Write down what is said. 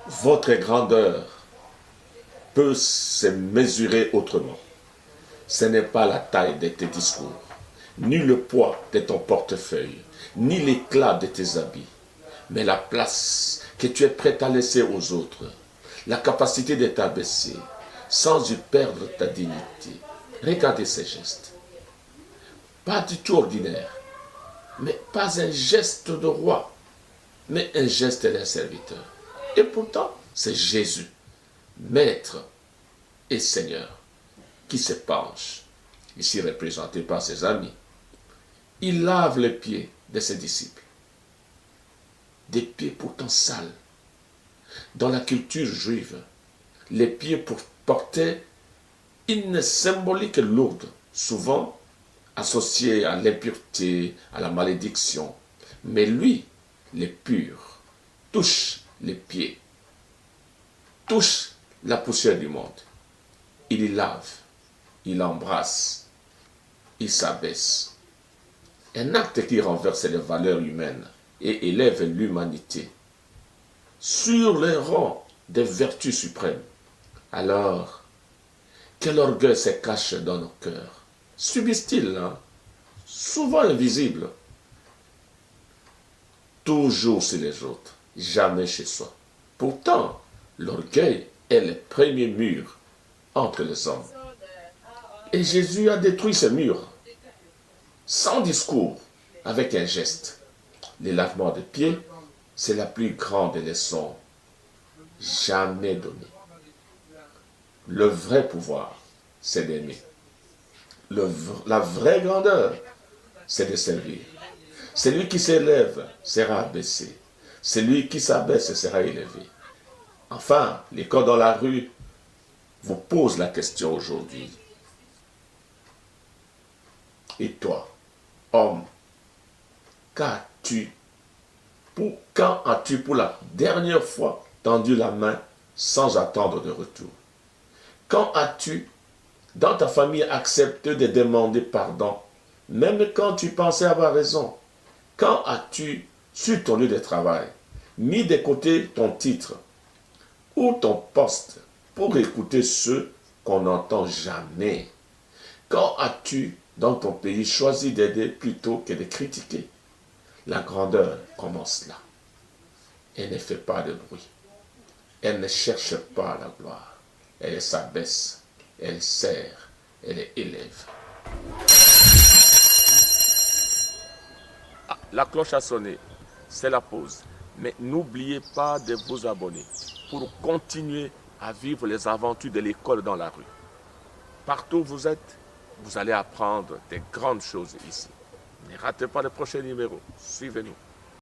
Votre grandeur peut se mesurer autrement. Ce n'est pas la taille de tes discours, ni le poids de ton portefeuille, ni l'éclat de tes habits, mais la place que tu es prêt à laisser aux autres, la capacité de t'abaisser sans y perdre ta dignité. Regardez ces gestes. Pas du tout ordinaire, mais pas un geste de roi, mais un geste d'un serviteur. Et pourtant, c'est Jésus, Maître et Seigneur, qui se penche, ici représenté par ses amis. Il lave les pieds de ses disciples, des pieds pourtant sales. Dans la culture juive, les pieds portaient une symbolique lourde, souvent associée à l'impureté, à la malédiction. Mais lui, les purs, touche les pieds, touche la poussière du monde. Il y lave, il embrasse, il s'abaisse. Un acte qui renverse les valeurs humaines et élève l'humanité sur les rangs des vertus suprêmes. Alors, quel orgueil se cache dans nos cœurs? Subissent-ils, hein? Souvent invisible. Toujours chez les autres, jamais chez soi. Pourtant, l'orgueil est le premier mur entre les hommes. Et Jésus a détruit ce mur, sans discours, avec un geste. Le lavement des pieds, c'est la plus grande leçon jamais donnée. Le vrai pouvoir, c'est d'aimer. La vraie grandeur, c'est de servir. Celui qui s'élève sera abaissé. Celui qui s'abaisse sera élevé. Enfin, l'école dans la rue vous pose la question aujourd'hui. Et toi, homme, quand as-tu pour la dernière fois tendu la main sans attendre de retour? Quand as-tu, dans ta famille, accepté de demander pardon, même quand tu pensais avoir raison? Quand as-tu, sur ton lieu de travail, mis de côté ton titre ou ton poste pour écouter ceux qu'on n'entend jamais? Quand as-tu, dans ton pays, choisi d'aider plutôt que de critiquer? La grandeur commence là. Elle ne fait pas de bruit. Elle ne cherche pas la gloire. Elle s'abaisse, elle sert, elle élève. Ah, la cloche a sonné, c'est la pause. Mais n'oubliez pas de vous abonner pour continuer à vivre les aventures de l'école dans la rue. Partout où vous êtes, vous allez apprendre des grandes choses ici. Ne ratez pas le prochain numéro. Suivez-nous.